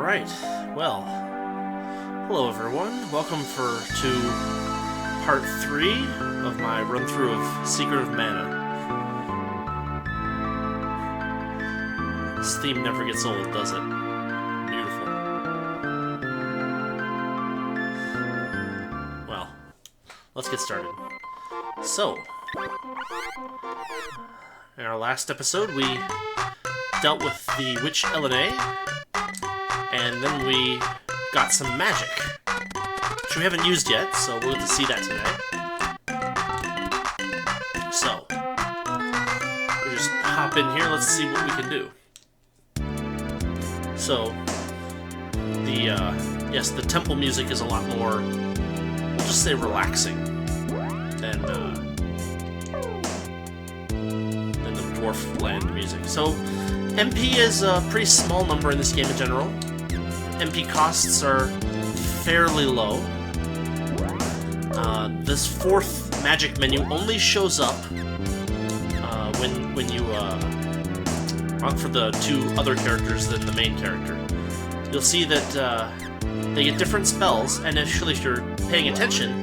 Alright, well, hello everyone. Welcome to part 3 of my run-through of Secret of Mana. This theme never gets old, does it? Beautiful. Well, let's get started. So, in our last episode, we dealt with the Witch Elena, and then we got some magic, which we haven't used yet, so we'll get to see that today. So, we'll just hop in here, let's see what we can do. So, the temple music is a lot more, we'll just say relaxing, than the Dwarf Land music. So, MP is a pretty small number in this game in general. MP costs are fairly low. This fourth magic menu only shows up when you opt for the two other characters than the main character. You'll see that they get different spells, and actually if you're paying attention,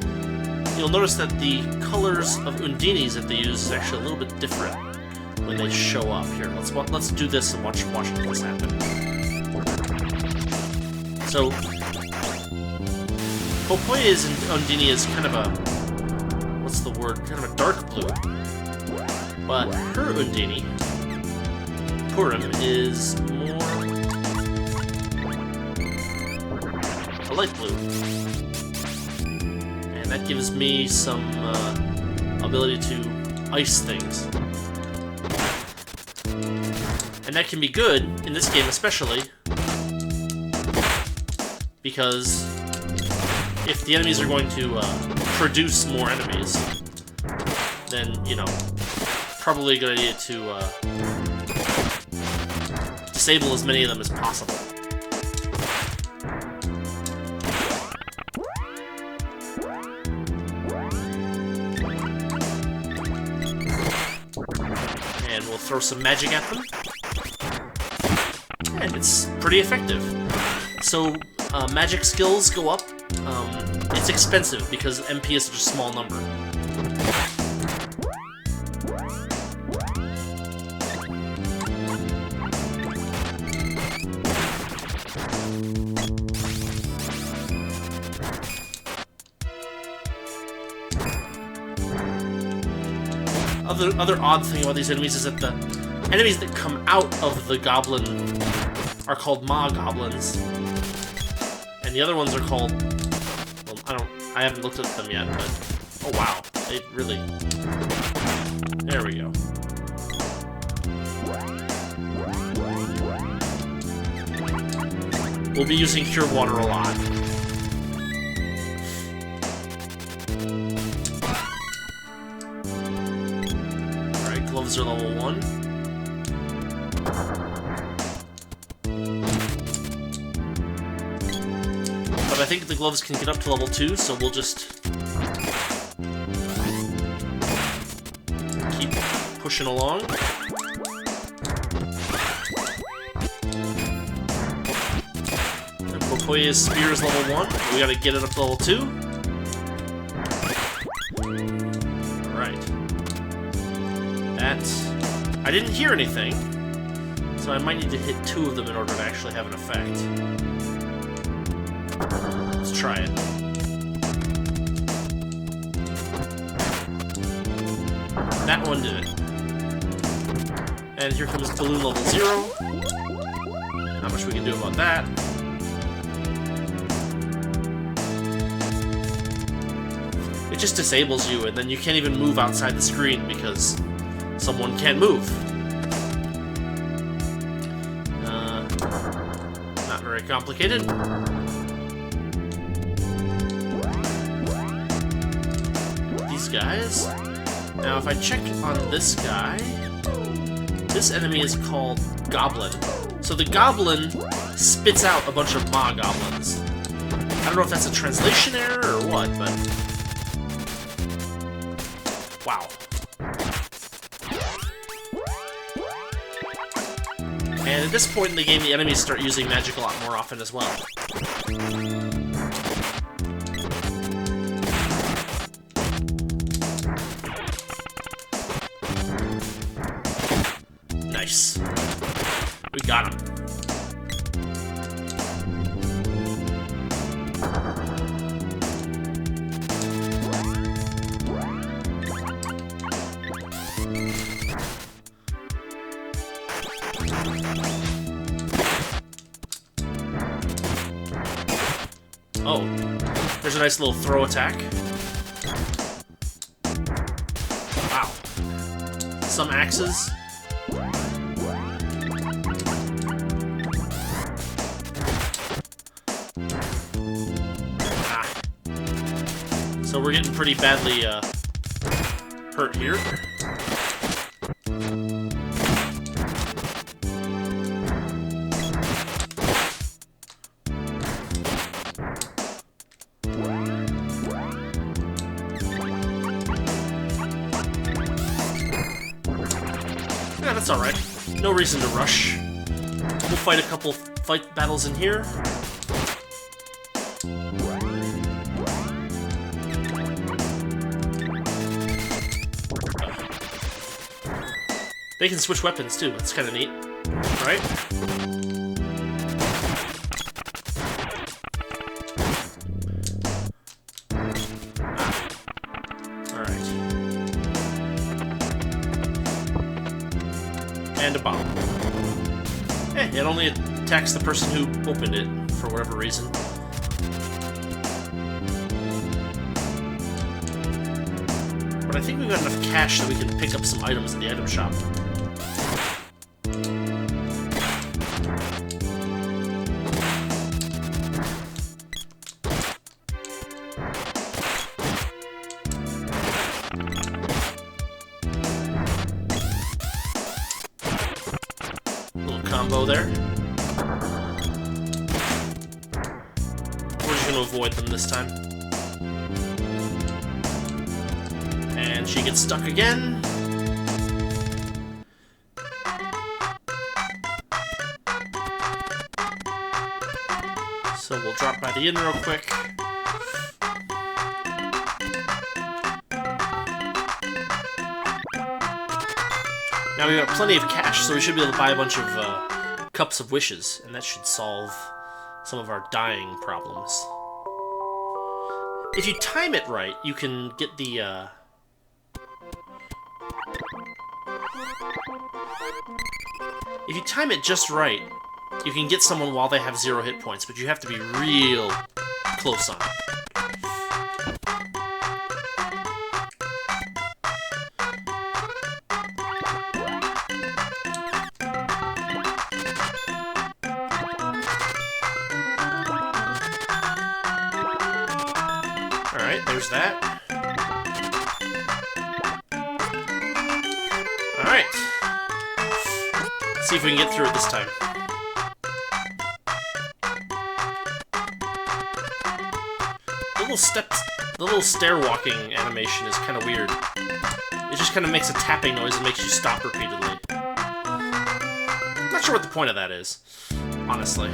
you'll notice that the colors of Undini's that they use is actually a little bit different when they show up. Here, let's do this and watch this happen. So, Popoye's Undini is kind of a, what's the word, kind of a dark blue. But her Undini, Purim, is more a light blue. And that gives me some ability to ice things. And that can be good, in this game especially, because if the enemies are going to produce more enemies, then, you know, probably a good idea to disable as many of them as possible. And we'll throw some magic at them. And it's pretty effective. So, magic skills go up. It's expensive because MP is such a small number. Other odd thing about these enemies is that the enemies that come out of the goblin are called Ma Goblins. And the other ones are called, well, I haven't looked at them yet, but, oh wow, they really, there we go. We'll be using Cure Water a lot. Alright, gloves are level 1. But I think the gloves can get up to level 2, so we'll just keep pushing along. And Popoye's spear is level 1. We gotta get it up to level 2. Alright. I didn't hear anything, so I might need to hit 2 of them in order to actually have an effect. Let's try it. That one did it. And here comes balloon level 0. Not much we can do about that. It just disables you, and then you can't even move outside the screen because someone can't move. Not very complicated. Guys. Now, if I check on this guy, this enemy is called Goblin. So the Goblin spits out a bunch of Ma Goblins. I don't know if that's a translation error or what, but wow. And at this point in the game, the enemies start using magic a lot more often as well. Nice. We got him. Oh, there's a nice little throw attack. Wow. Some axes. Ah. So we're getting pretty badly hurt here. Yeah, that's alright. No reason to rush. We'll fight a couple fight battles in here. They can switch weapons too, that's kind of neat. Right? Alright. And a bomb. It only attacks the person who opened it, for whatever reason. But I think we've got enough cash that we can pick up some items at the item shop. Combo there. We're just going to avoid them this time. And she gets stuck again. So we'll drop by the inn real quick. Now we've got plenty of cash, so we should be able to buy a bunch of cups of wishes, and that should solve some of our dying problems. If you time it right, you can get the, if you time it just right, you can get someone while they have 0 hit points, but you have to be real close on it. Alright, there's that. Alright. Let's see if we can get through it this time. The little stair walking animation is kind of weird. It just kind of makes a tapping noise and makes you stop repeatedly. Not sure what the point of that is, honestly.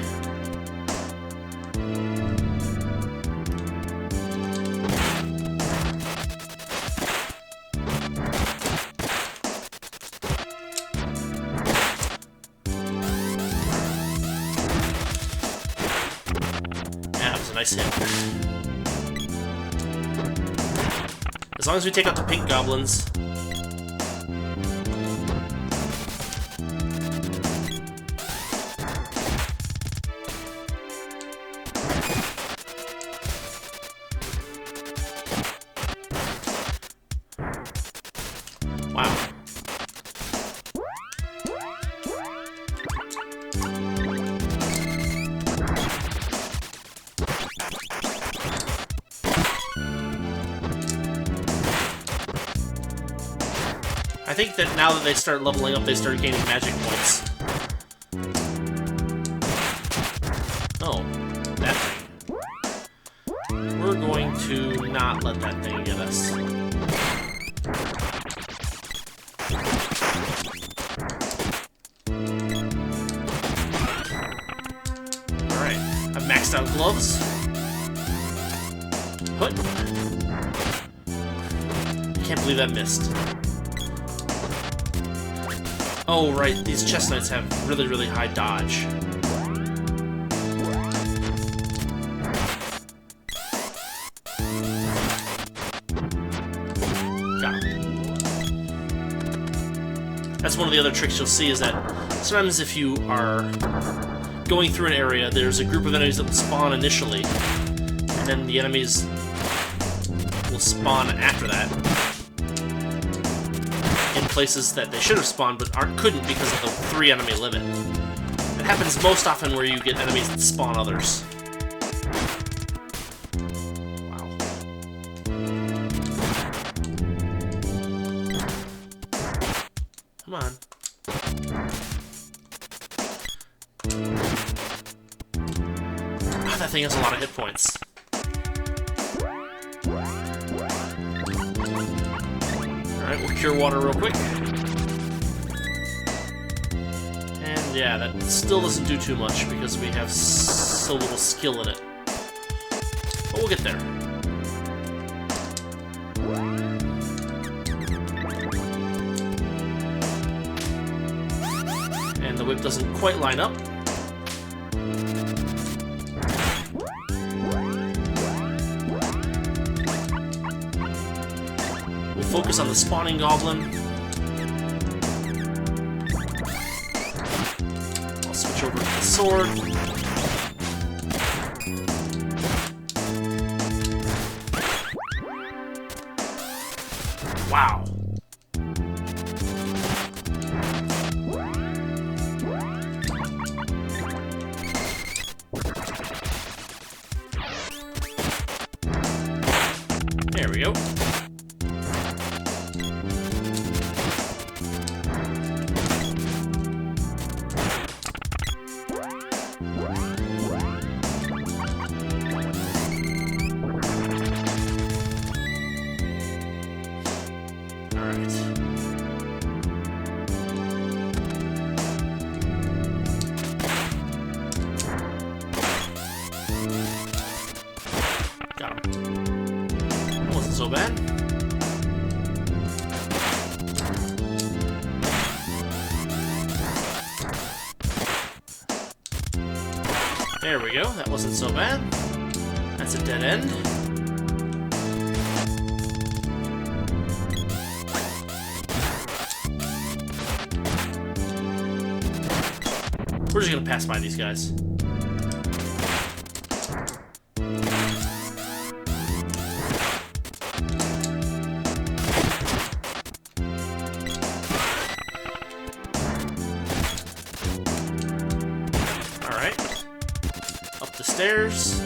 Yeah, that was a nice hit. As long as we take out the pink goblins. Wow. I think that now that they start leveling up, they start gaining magic points. Oh, that thing. We're going to not let that thing get us. Maxed out gloves. Hut. Can't believe that missed. Oh, right, these chestnuts have really, really high dodge. Got him. That's one of the other tricks you'll see, is that sometimes if you are going through an area, there's a group of enemies that will spawn initially, and then the enemies will spawn after that in places that they should have spawned but couldn't because of the 3 enemy limit. It happens most often where you get enemies that spawn others. Wow. Come on. Ah, that thing has a lot of hit points. Alright, we'll cure water real quick. And yeah, that still doesn't do too much because we have so little skill in it. But we'll get there. And the whip doesn't quite line up. We'll focus on the spawning goblin. I'll switch over to the sword. Wow. There we go. So bad. There we go, that wasn't so bad. That's a dead end. We're just gonna pass by these guys. Stairs.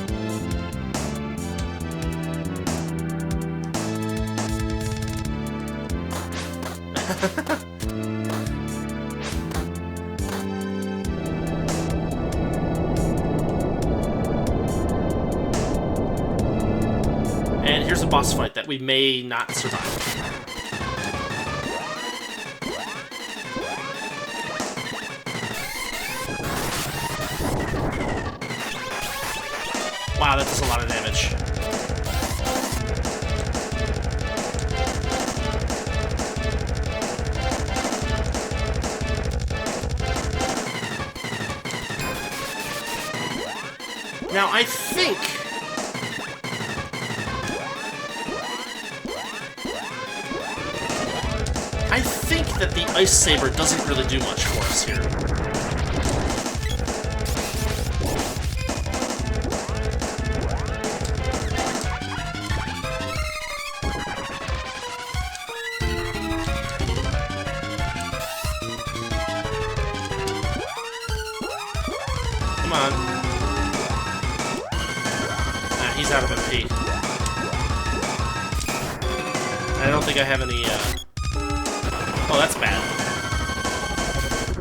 And here's a boss fight that we may not survive. Wow, that does a lot of damage. Now, I think that the Ice Saber doesn't really do much for us here. Come on. Nah, he's out of MP. I don't think I have any, Oh, that's bad.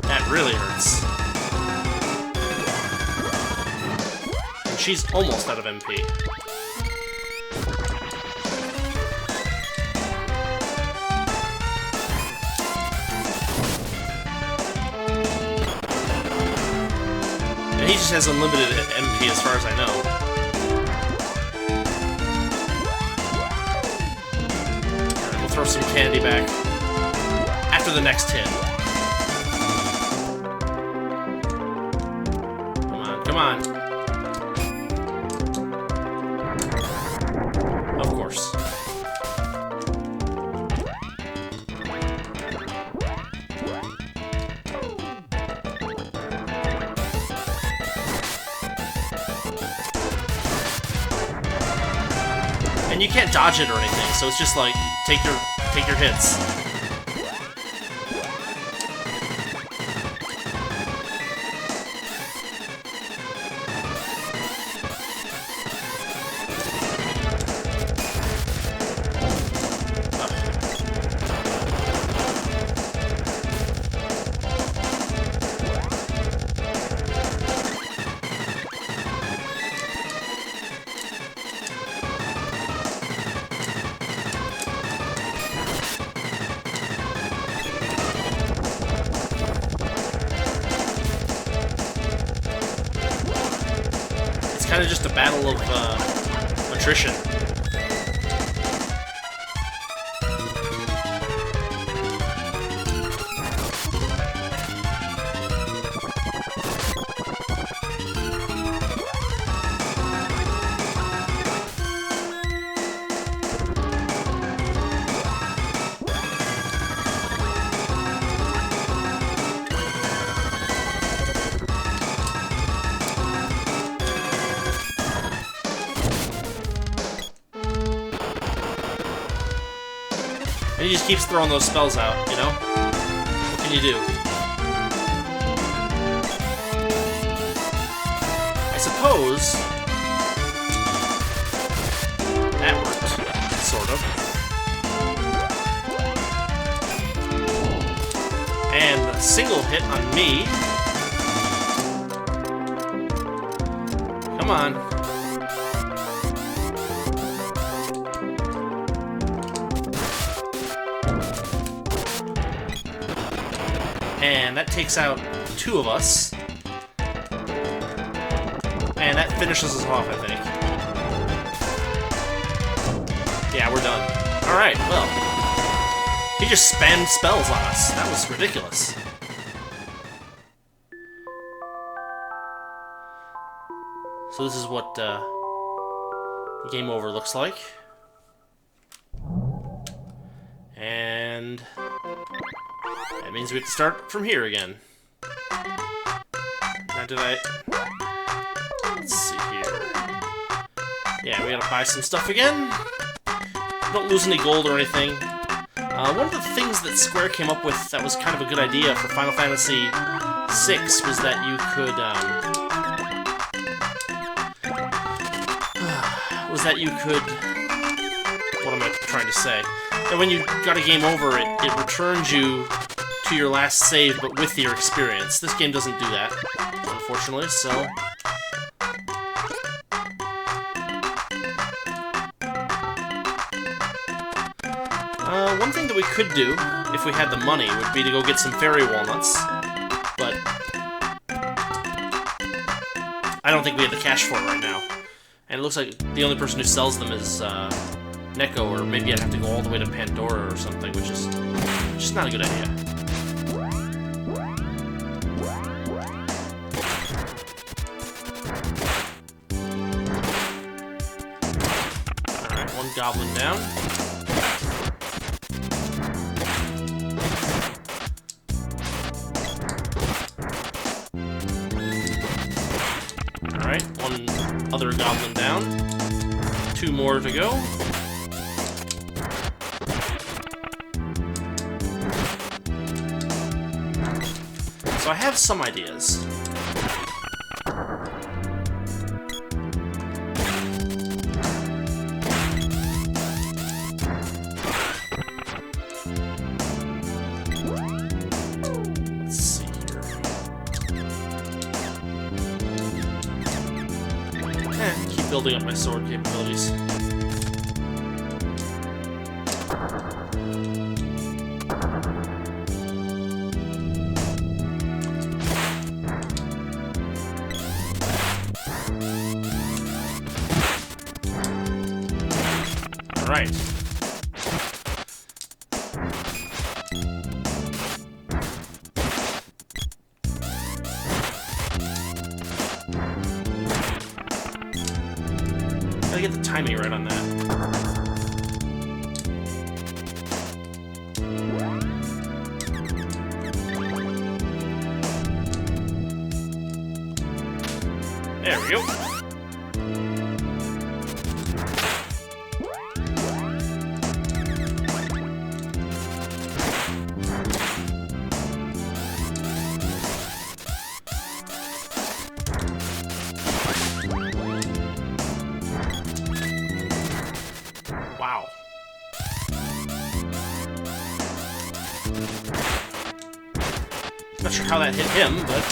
That really hurts. And she's almost out of MP. And he just has unlimited MP as far as I know. Alright, we'll throw some candy back after the next hit. Come on, come on. Of course. And you can't dodge it or anything, so it's just like take your hits. Kind of just a battle of attrition. And he just keeps throwing those spells out, you know? What can you do? I suppose that worked, sort of. And a single hit on me. Come on. And that takes out 2 of us. And that finishes us off, I think. Yeah, we're done. Alright, well. He just spammed spells on us. That was ridiculous. So this is what the game over looks like. And that means we have to start from here again. Now did I... Let's see here. Yeah, we gotta buy some stuff again. Don't lose any gold or anything. One of the things that Square came up with that was kind of a good idea for Final Fantasy VI was that you could, what am I trying to say? That when you got a game over, it returns you to your last save, but with your experience. This game doesn't do that, unfortunately, so... one thing that we could do, if we had the money, would be to go get some fairy walnuts, but... I don't think we have the cash for it right now. And it looks like the only person who sells them is, Neko, or maybe I'd have to go all the way to Pandora or something, which is just not a good idea. Alright, 1 goblin down. Alright, 1 other goblin down. 2 more to go. So I have some ideas. Let's see here. Keep building up my sword capabilities. Alright. Gotta get the timing right on that. There we go. Wow. Not sure how that hit him, but...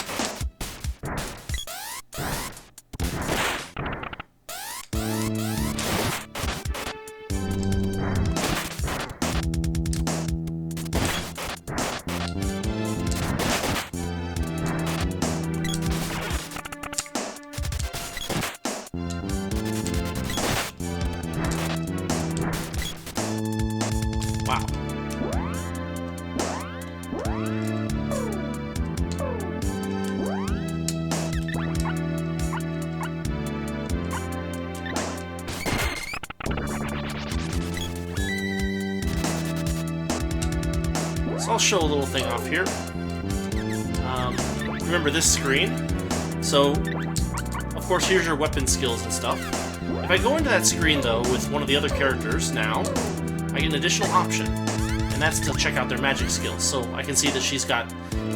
Wow. So I'll show a little thing off here. Remember this screen? So, of course, here's your weapon skills and stuff. If I go into that screen, though, with one of the other characters now, I get an additional option, and that's to check out their magic skills. So I can see that she's got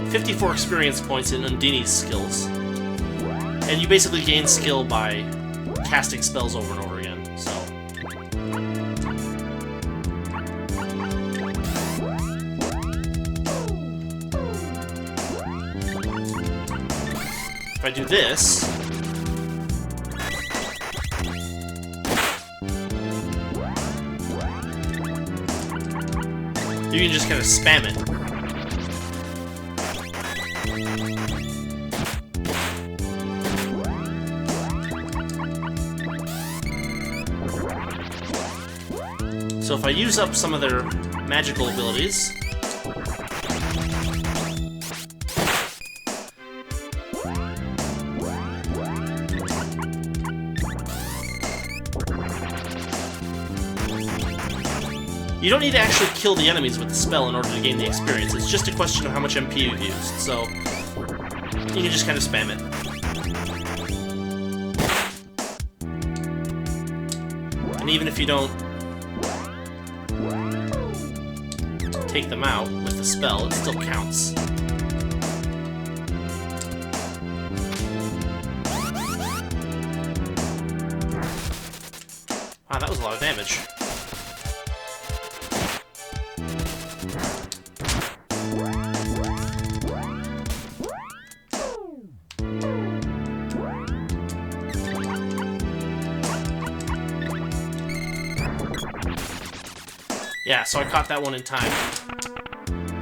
54 experience points in Undini's skills. And you basically gain skill by casting spells over and over again, so... If I do this... you can just kind of spam it. So if I use up some of their magical abilities... You don't need to actually kill the enemies with the spell in order to gain the experience. It's just a question of how much MP you've used, so you can just kind of spam it. And even if you don't take them out with the spell, it still counts. Wow, that was a lot of damage. Yeah, so I caught that one in time.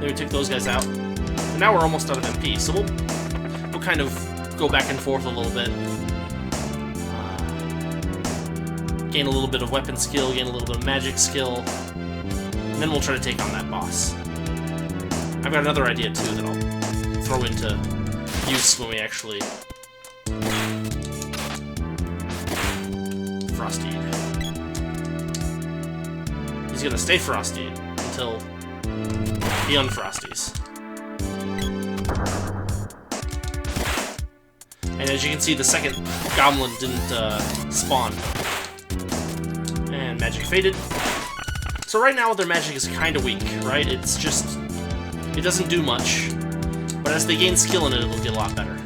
Then we took those guys out. And now we're almost out of MP, so we'll kind of go back and forth a little bit. Gain a little bit of weapon skill, gain a little bit of magic skill, and then we'll try to take on that boss. I've got another idea, too, that I'll throw into use when we actually... Frostede. He's gonna stay Frosty until he unfrosties. And as you can see, the second goblin didn't spawn. And magic faded. So right now their magic is kind of weak, right? It's just... it doesn't do much. But as they gain skill in it, it'll get a lot better.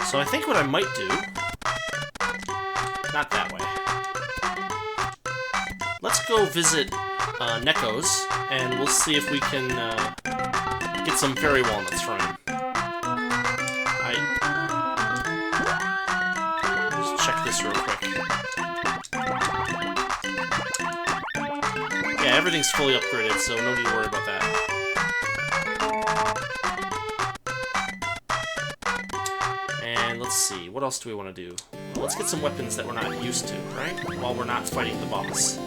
So I think what I might do... Not that way. Let's go visit Neko's, and we'll see if we can get some fairy walnuts from him. Just check this real quick. Yeah, everything's fully upgraded, so no need to worry about that. And let's see, what else do we want to do? Well, let's get some weapons that we're not used to, right? While we're not fighting the boss.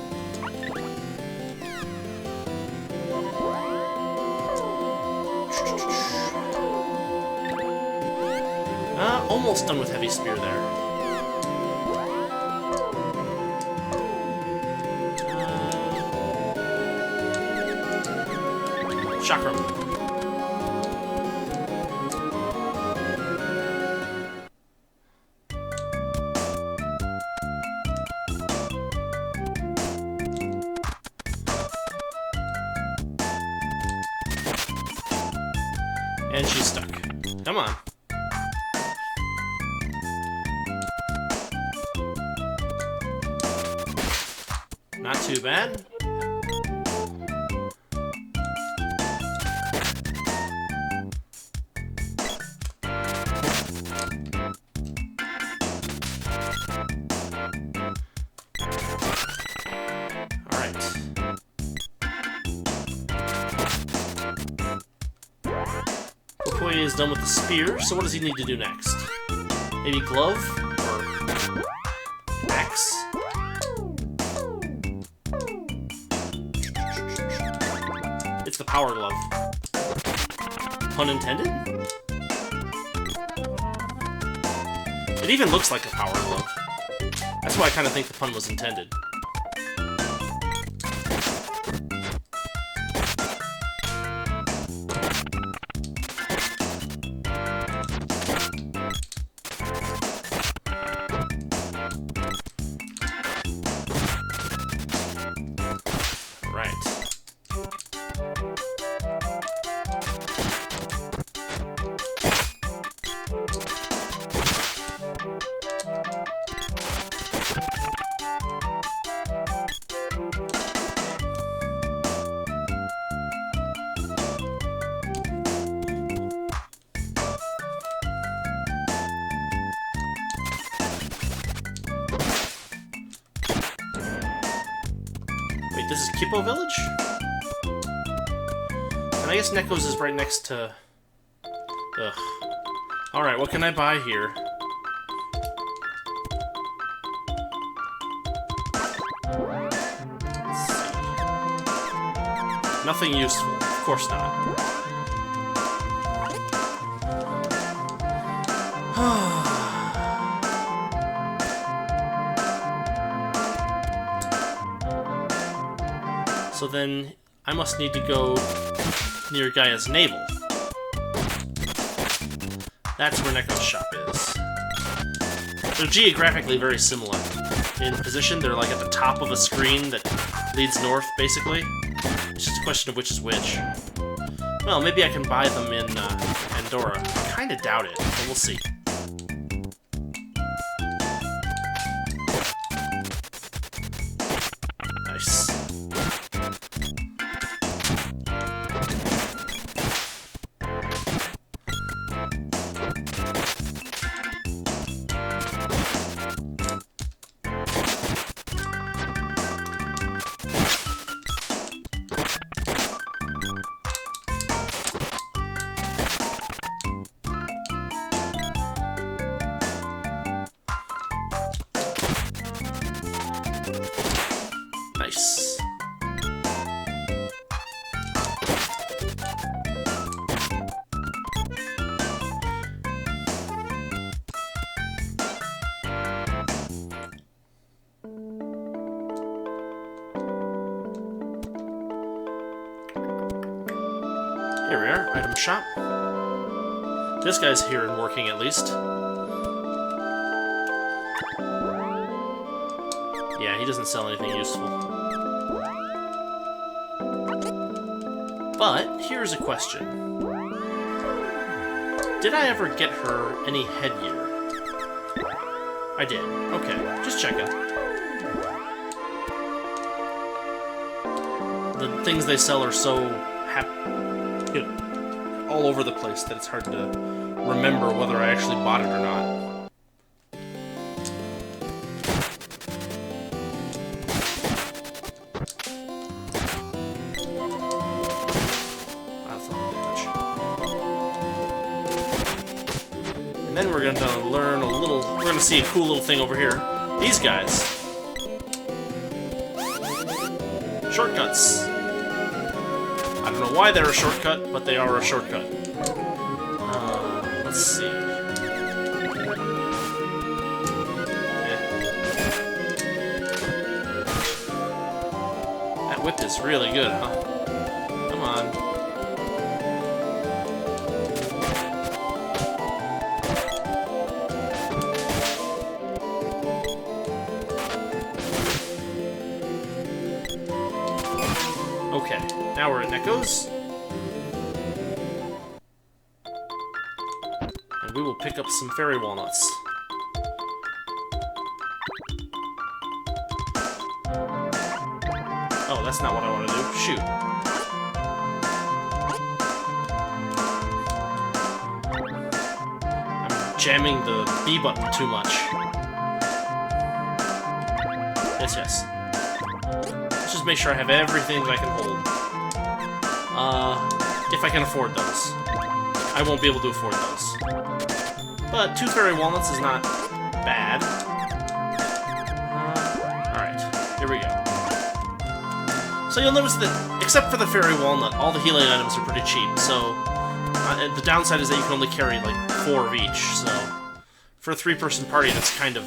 Almost done with Heavy Spear there. Chakram. And she's stuck. Come on. Not too bad. Okoye is done with the spear, so what does he need to do next? Maybe glove? Or axe? It's the power glove. Pun intended? It even looks like a power glove. That's why I kind of think the pun was intended. This is Kippo Village? And I guess Neko's is right next to... Ugh. Alright, what can I buy here? Let's see. Nothing useful. Of course not. So then, I must need to go near Gaia's navel. That's where Neko's shop is. They're geographically very similar. In position, they're like at the top of a screen that leads north, basically. It's just a question of which is which. Well, maybe I can buy them in Andorra. I kinda doubt it, but we'll see. Nice. Nice. Here we are, item shop. This guy's here and working at least. Yeah, he doesn't sell anything useful. But, here's a question. Did I ever get her any headgear? I did. Okay, just checking. The things they sell are so all over the place that it's hard to remember whether I actually bought it or not. And then we're gonna learn a little. We're gonna see a cool little thing over here. These guys. Shortcuts. I don't know why they're a shortcut, but they are a shortcut. Let's see. That whip is really good, huh? Come on. Okay, now we're at Neko's. And we will pick up some fairy walnuts. Oh, that's not what I want to do. Shoot. I'm jamming the B button too much. Yes, yes. Let's just make sure I have everything that I can hold. If I can afford those. I won't be able to afford those. But 2 fairy walnuts is not bad. Alright, here we go. So you'll notice that, except for the fairy walnut, all the healing items are pretty cheap, so... the downside is that you can only carry, like, 4 of each, so... For a 3-person party, that's kind of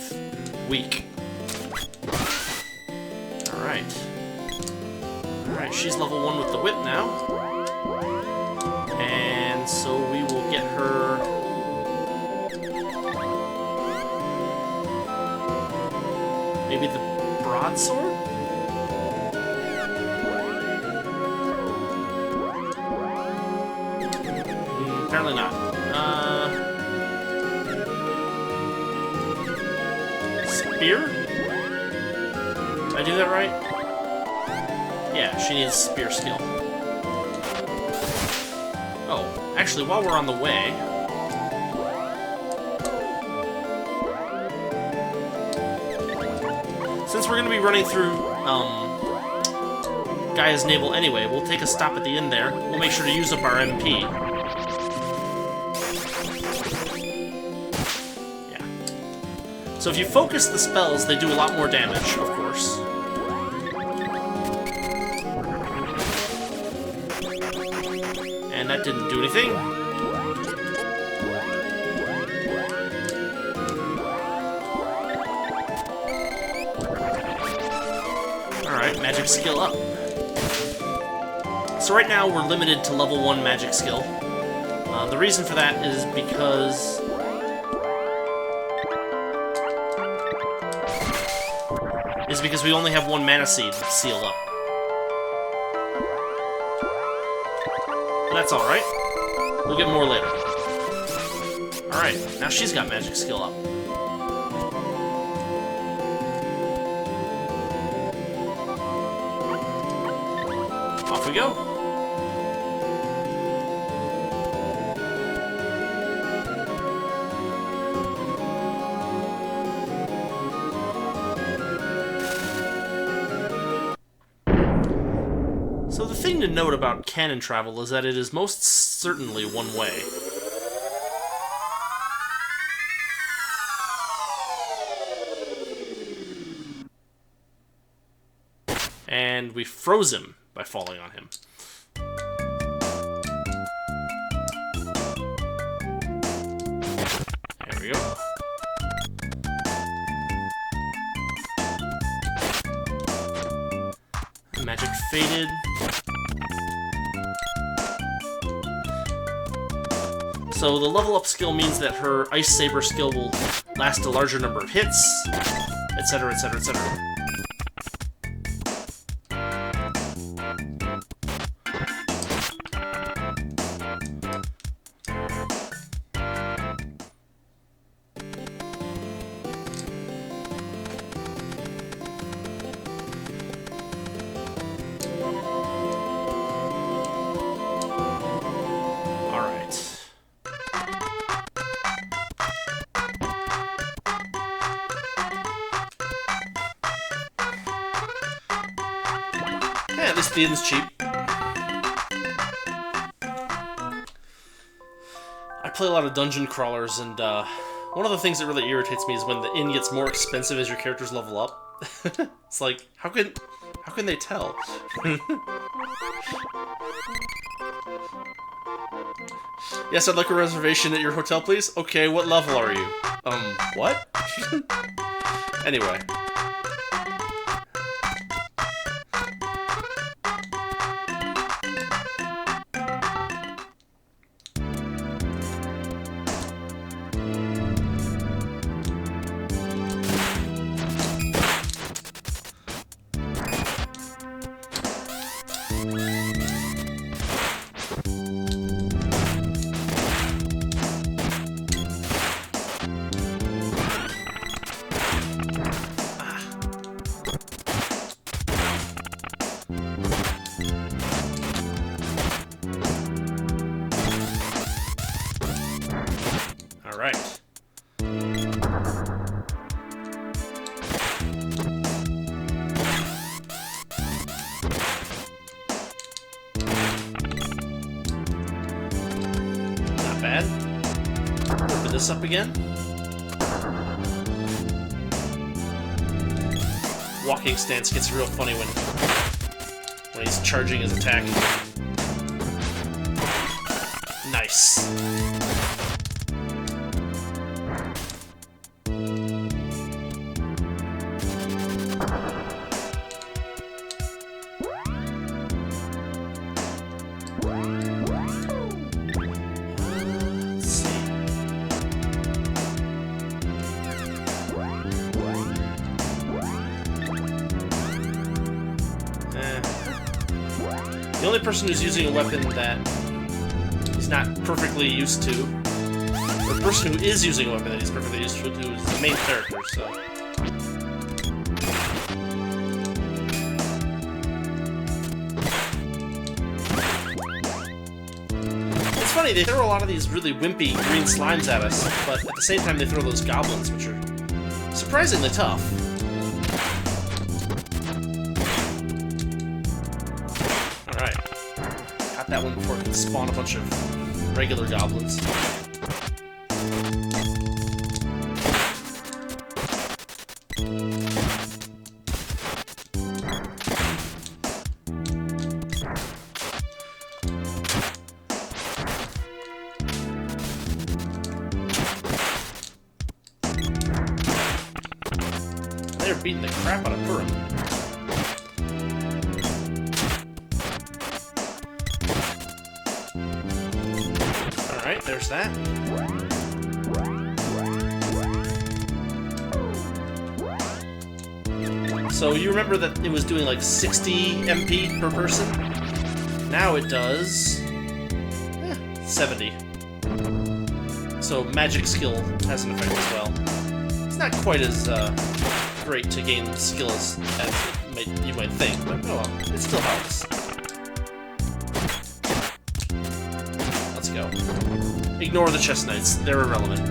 weak. Alright. Alright, she's level 1 with the whip now. And so we will get her... maybe the broadsword? Apparently not. Spear? Did I do that right? Yeah, she needs spear skill. Oh, actually, while we're on the way... since we're going to be running through, Gaia's Navel anyway, we'll take a stop at the inn there. We'll make sure to use up our MP. Yeah. So if you focus the spells, they do a lot more damage, of course. And that didn't do anything. Alright, magic skill up. So right now we're limited to level 1 magic skill. The reason for that is because... we only have 1 mana seed sealed up. But that's alright. We'll get more later. Alright, now she's got magic skill up. Off we go. So the thing to note about canon travel is that it is most certainly one way. And we froze him by falling on him. There we go. Magic faded. So the level up skill means that her Ice Saber skill will last a larger number of hits, etc., etc., etc. least the inn's cheap. I play a lot of dungeon crawlers, and one of the things that really irritates me is when the inn gets more expensive as your characters level up. It's like, how can they tell? Yes, I'd like a reservation at your hotel, please. Okay, what level are you? What? Anyway. Alright. Not bad. Open this up again. Walking stance gets real funny when he's charging his attack. Nice. The only person who's using a weapon that he's not perfectly used to, or the person who is using a weapon that he's perfectly used to, is the main character, so. It's funny, they throw a lot of these really wimpy green slimes at us, but at the same time they throw those goblins, which are surprisingly tough. That one before it can spawn a bunch of regular goblins. They're beating the crap out of Purim. Alright, there's that. So you remember that it was doing like 60 MP per person? Now it does 70. So magic skill has an effect as well. It's not quite as great to gain skill as you might think, but oh well, it still helps. Let's go. Ignore the chest knights, they're irrelevant.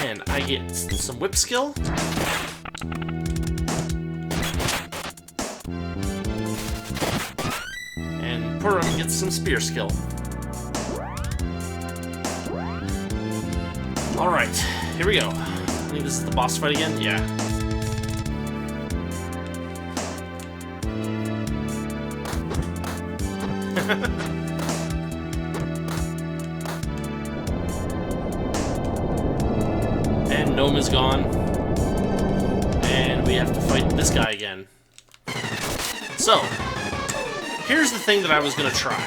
And I get some whip skill. And Purim gets some spear skill. Alright, here we go. I think this is the boss fight again? Yeah. And Gnome is gone. And we have to fight this guy again. So, here's the thing that I was going to try.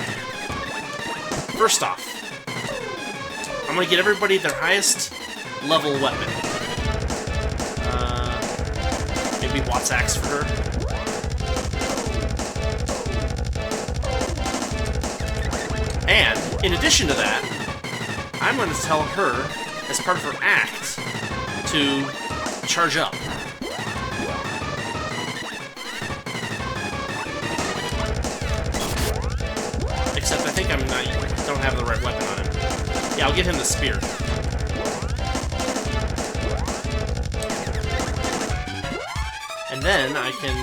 First off, I'm going to get everybody their highest level weapon. Maybe Watt's Axe for her. And, in addition to that, I'm going to tell her, as part of her act, to charge up. have the right weapon on him. Yeah, I'll give him the spear. And then I can...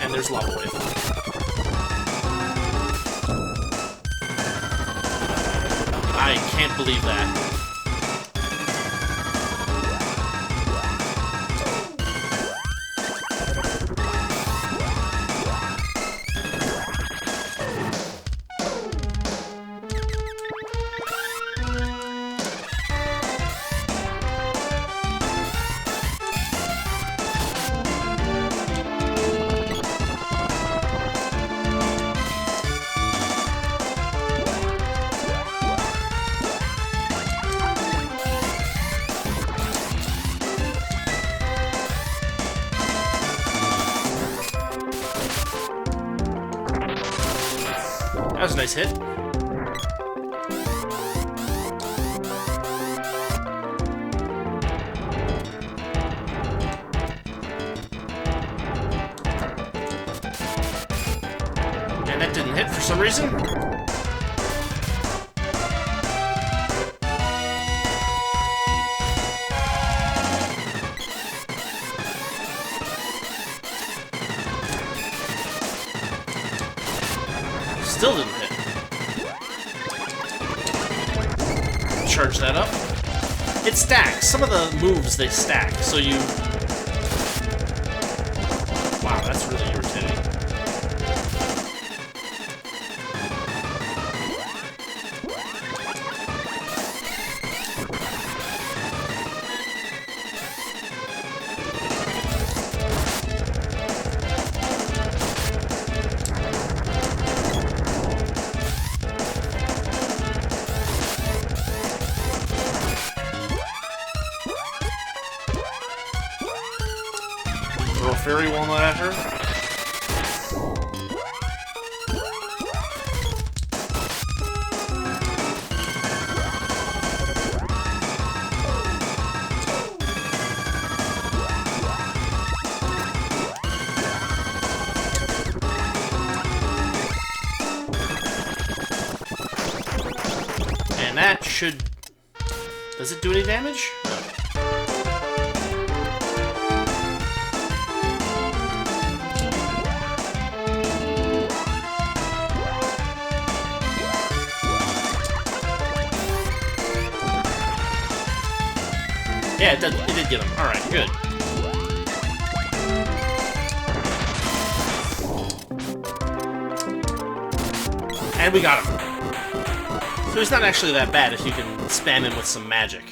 And there's Lava Wave. I can't believe that. That was a nice hit. And that didn't hit for some reason. Still didn't hit. Charge that up. It stacks. Some of the moves, they stack, so you... Wow, that's really irritating. Throw a fairy walnut at her. And that should... Does it do any damage? No. Yeah, it did get him. Alright, good. And we got him. So he's not actually that bad if you can spam him with some magic.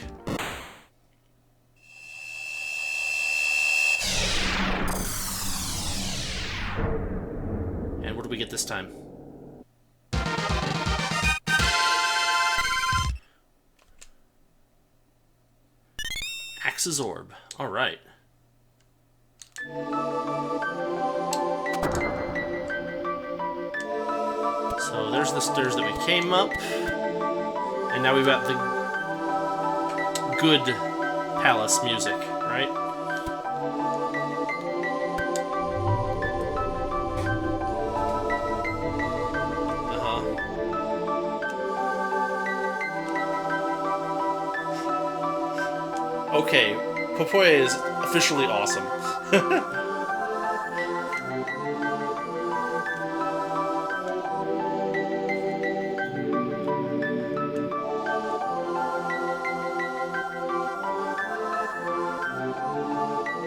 And what do we get this time? Axe's Orb. Alright. So there's the stairs that we came up. And now we've got the good palace music, right? Okay, Popoye is officially awesome.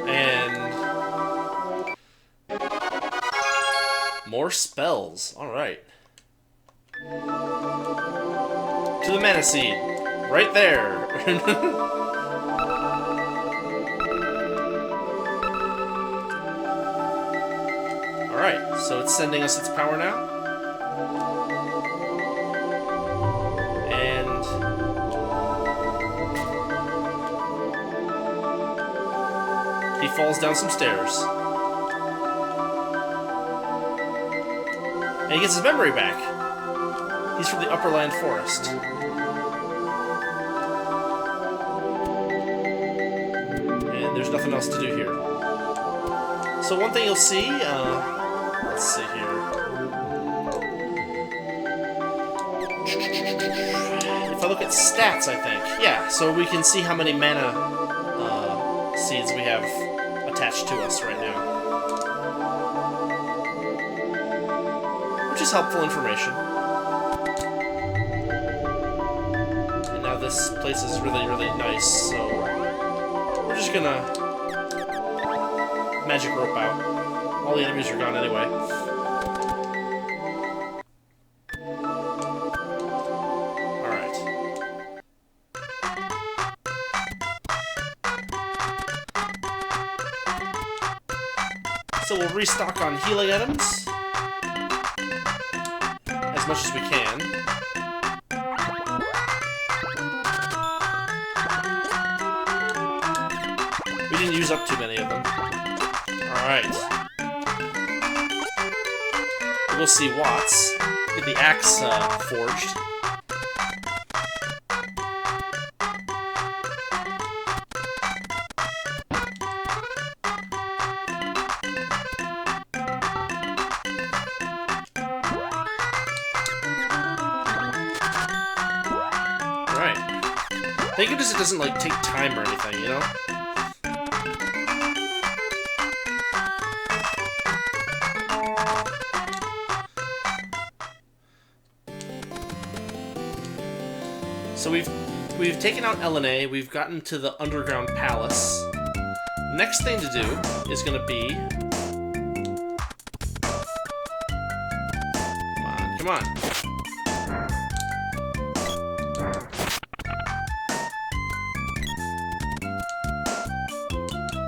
And... more spells. Alright. To the Mana Seed. Right there. Alright, so it's sending us its power now. And... he falls down some stairs. And he gets his memory back. He's from the Upperland Forest. And there's nothing else to do here. So one thing you'll see, let's see here. If I look at stats, I think, yeah. So we can see how many mana seeds we have attached to us right now, which is helpful information. And now this place is really, really nice, so we're just gonna magic rope out. All the enemies are gone anyway. Alright. So we'll restock on healing items as much as we can. We didn't use up too many of them. Alright. We'll see Watts get the axe forged. Alright. Thank goodness it doesn't, like, take time or anything, you know? So we've taken out LNA, we've gotten to the underground palace. Next thing to do is gonna be... Come on.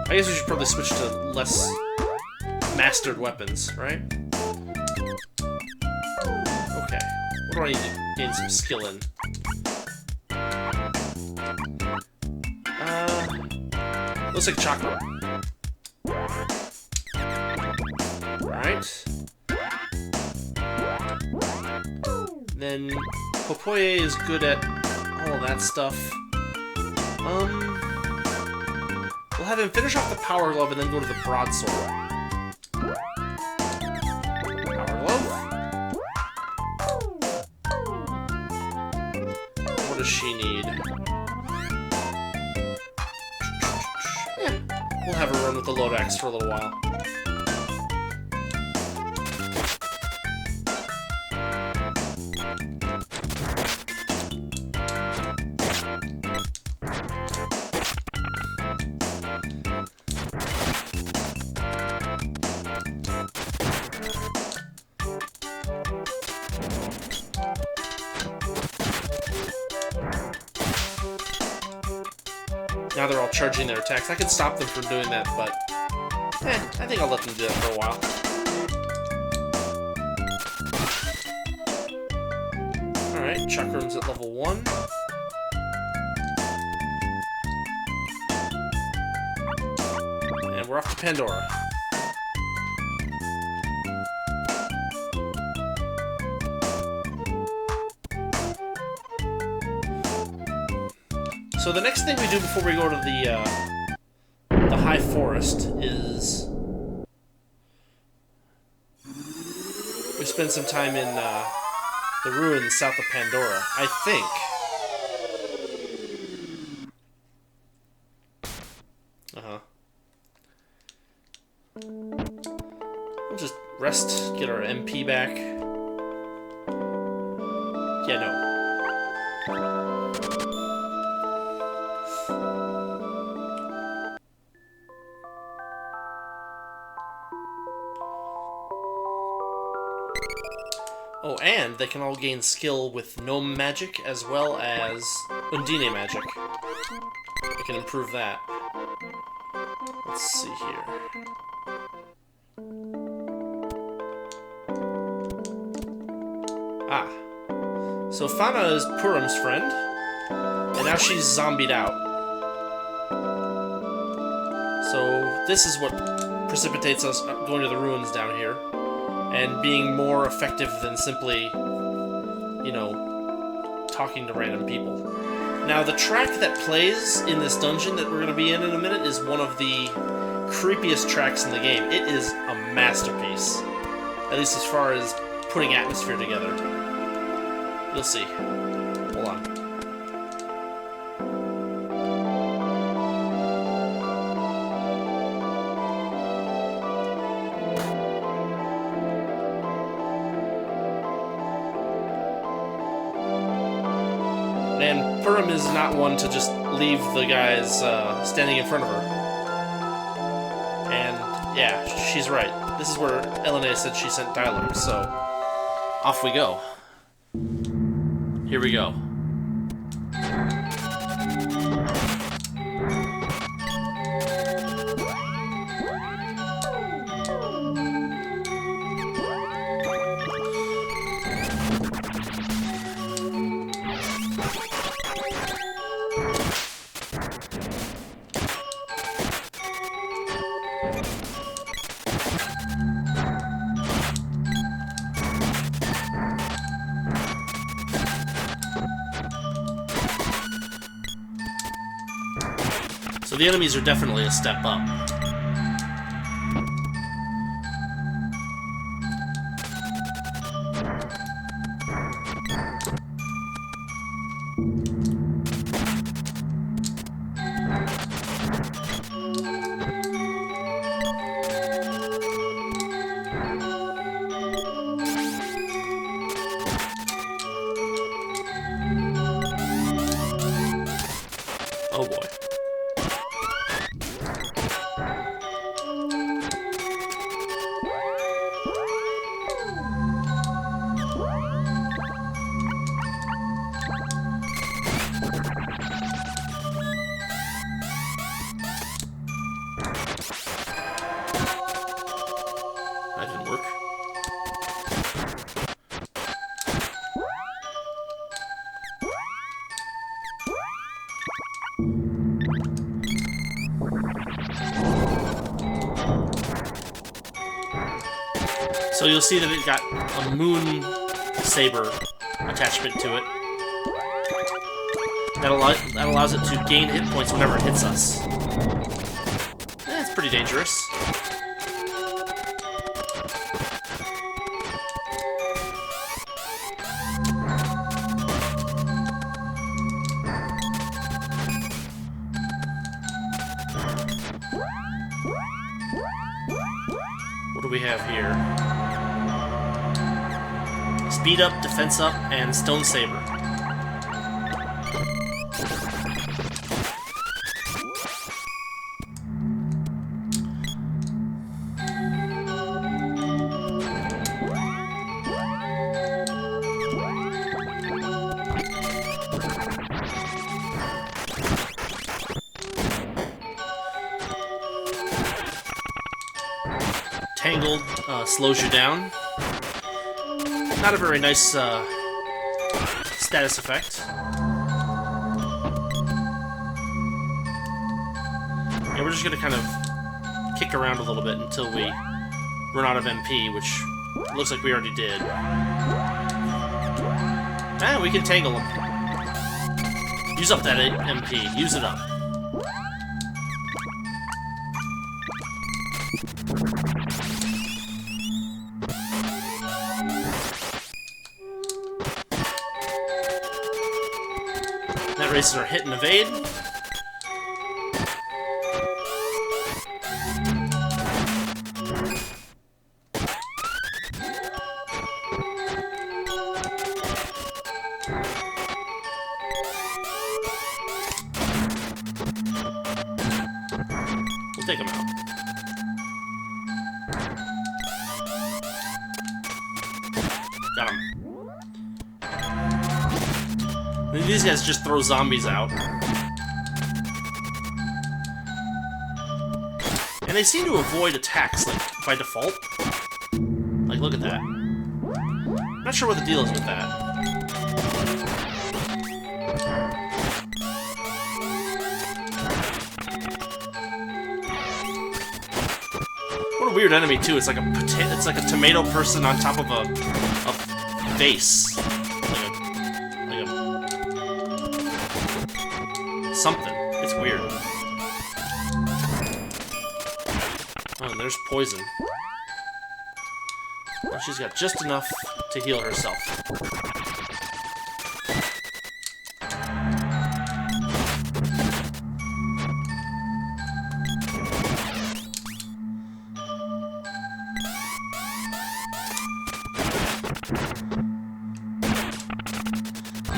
I guess we should probably switch to less mastered weapons, right? Okay. What do I need to gain some skill in? Looks like chakra. Right. Then Popoye is good at all of that stuff. We'll have him finish off the Power Glove and then go to the Broadsword. Power Glove. What does she need? We'll have her run with the Lodax for a little while. Now they're all charging their attacks. I could stop them from doing that, but I think I'll let them do that for a while. Alright, Chakram's at level 1. And we're off to Pandora. So the next thing we do before we go to the High Forest is we spend some time in the ruins south of Pandora, I think. We'll just rest, get our MP back. Yeah, no. Oh, and they can all gain skill with Gnome magic as well as Undine magic. We can improve that. Let's see here. Ah. So Fauna is Purim's friend, and now she's zombied out. So this is what precipitates us going to the ruins down here. And being more effective than simply, you know, talking to random people. Now, the track that plays in this dungeon that we're going to be in a minute is one of the creepiest tracks in the game. It is a masterpiece. At least as far as putting atmosphere together. You'll see. Hold on. And Purim is not one to just leave the guys standing in front of her. And yeah, she's right. This is where Elena said she sent dialogue, so off we go. Here we go. So the enemies are definitely a step up. Oh boy. That didn't work. So you'll see that it got a moon saber attachment to it. That allows it to gain hit points whenever it hits us. It's pretty dangerous. What do we have here? Speed up, defense up, and stone saber. Tangled slows you down. Not a very nice status effect. Yeah, we're just gonna kind of kick around a little bit until we run out of MP, which looks like we already did. Ah, we can tangle them. Use up that MP. Use it up. That raises our hit and evade. We'll take him out. Got him. These guys just throw zombies out. And they seem to avoid attacks, like, by default. Like, look at that. I'm not sure what the deal is with that. What a weird enemy, too. It's like a tomato person on top of a vase. Something. It's weird. there's poison. Well, she's got just enough to heal herself.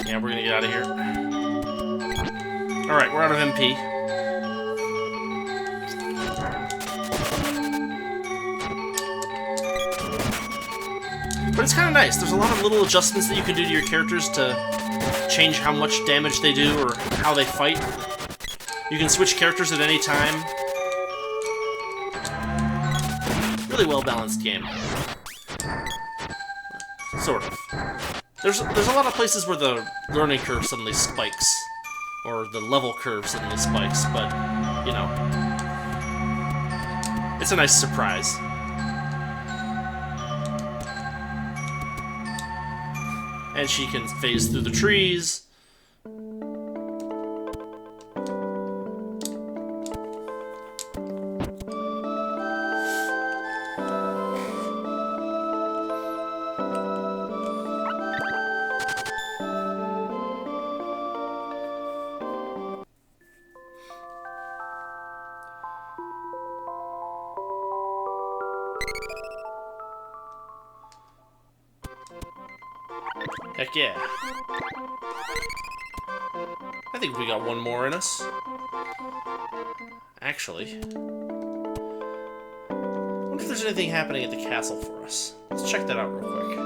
Yeah, we're gonna get out of here. Alright, we're out of MP. But it's kind of nice. There's a lot of little adjustments that you can do to your characters to change how much damage they do or how they fight. You can switch characters at any time. Really well-balanced game. Sort of. There's a lot of places where the learning curve suddenly spikes. Or the level curve suddenly spikes, but, you know. It's a nice surprise. And she can phase through the trees. Heck yeah. I think we got one more in us. Actually. I wonder if there's anything happening at the castle for us. Let's check that out real quick.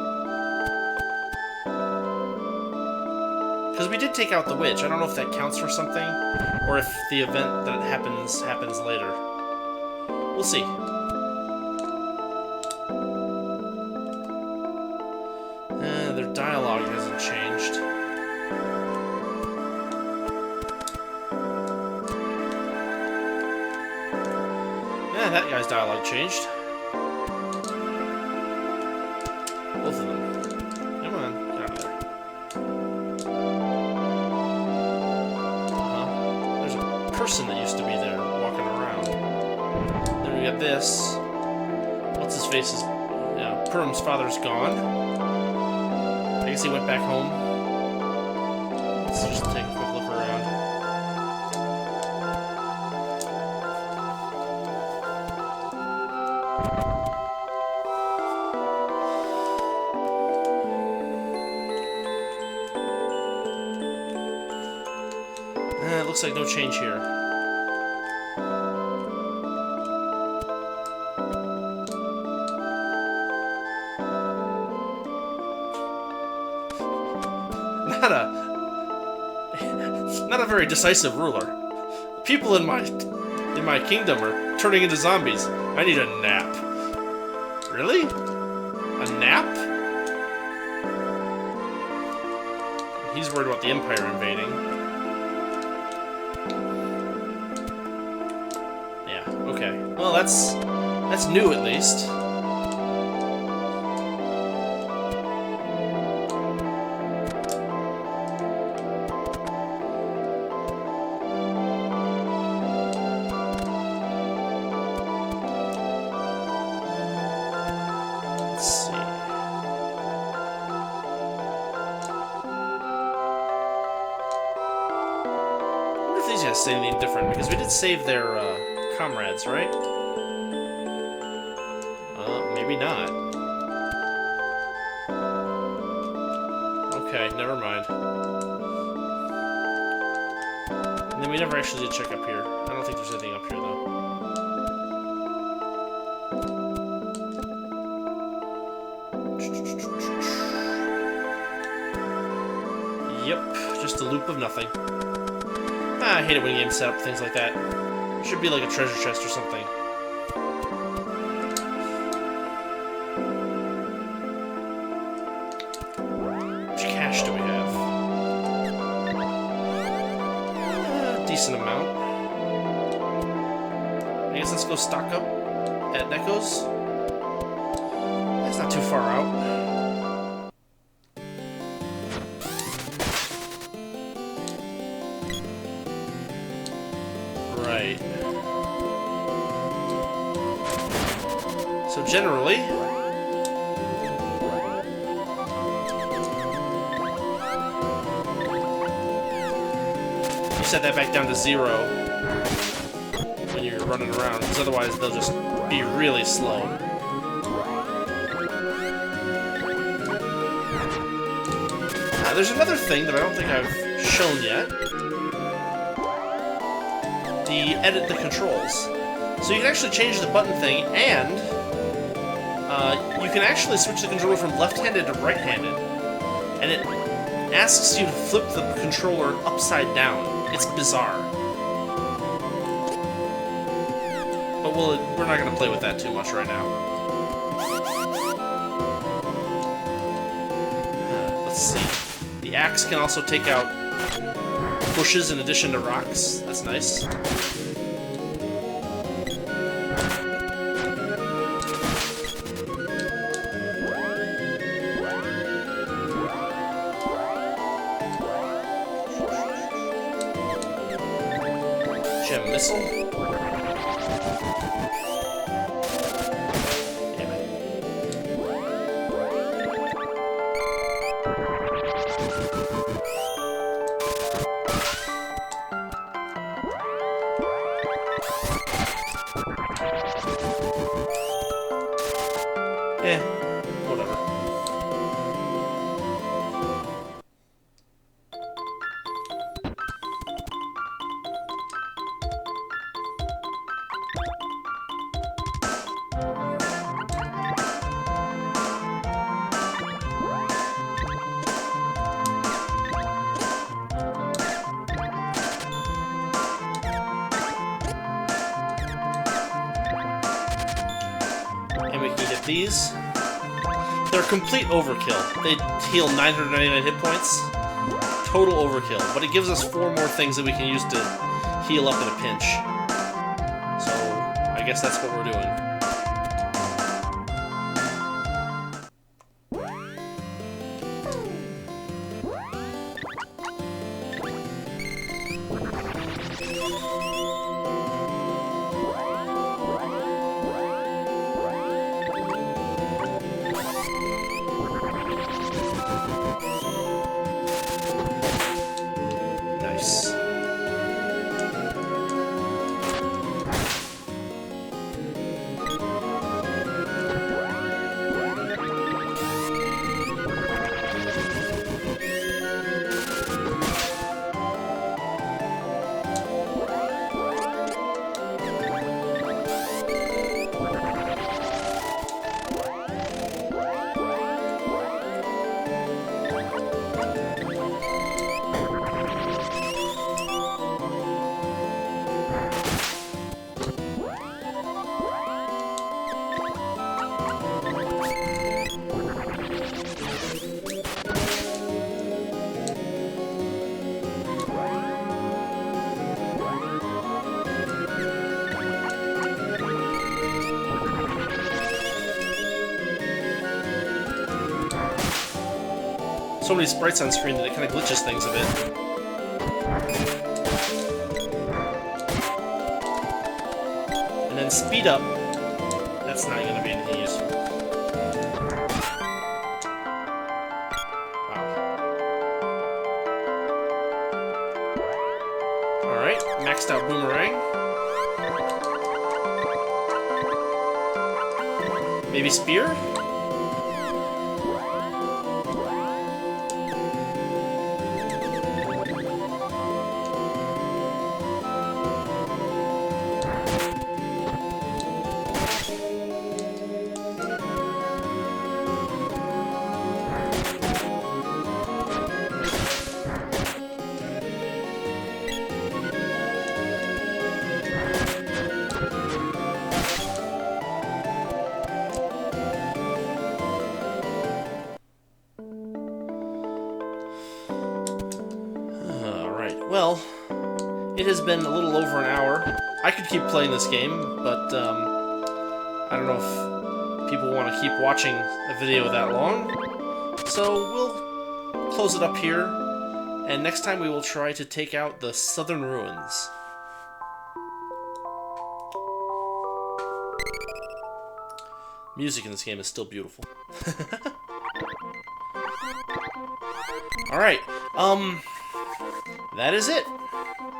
Because we did take out the witch. I don't know if that counts for something, or if the event that happens later. We'll see. Their dialogue hasn't changed. Yeah, that guy's dialogue changed. Both of them. Come on, get out of there. There's a person that used to be there walking around. Then we got this. What's his face is... Yeah, Purim's father's gone. I guess he went back home. Let's just take a quick look around. It looks like no change here. Not a very decisive ruler. People in my kingdom are turning into zombies. I need a nap. Really? A nap? He's worried about the Empire invading. Yeah, okay. Well, that's new at least. Say anything different, because we did save their comrades, right? Maybe not. Okay, never mind. And then we never actually did check up here. I don't think there's anything up here, though. Yep, just a loop of nothing. I hate it when games set up things like that. It should be like a treasure chest or something. How much cash do we have? A decent amount. I guess let's go stock up at Neko's. That's not too far out. Right. generally, you set that back down to 0 when you're running around, because otherwise they'll just be really slow. There's another thing that I don't think I've shown yet. Edit the controls. So you can actually change the button thing, and you can actually switch the controller from left-handed to right-handed. And it asks you to flip the controller upside down. It's bizarre. But we're not going to play with that too much right now. Let's see. The axe can also take out bushes in addition to rocks. That's nice. Gem missile. Damn it. Whatever. And we can get these. They're complete overkill. They heal 999 hit points. Total overkill. But it gives us 4 more things that we can use to heal up in a pinch. So, I guess that's what we're doing. So many sprites on screen that it kind of glitches things a bit. And then speed up. That's not going to be anything useful. Wow. Alright, maxed out boomerang. Maybe spear? Well, it has been a little over an hour. I could keep playing this game, but I don't know if people want to keep watching a video that long. So we'll close it up here, and next time we will try to take out the Southern Ruins. Music in this game is still beautiful. Alright, that is it.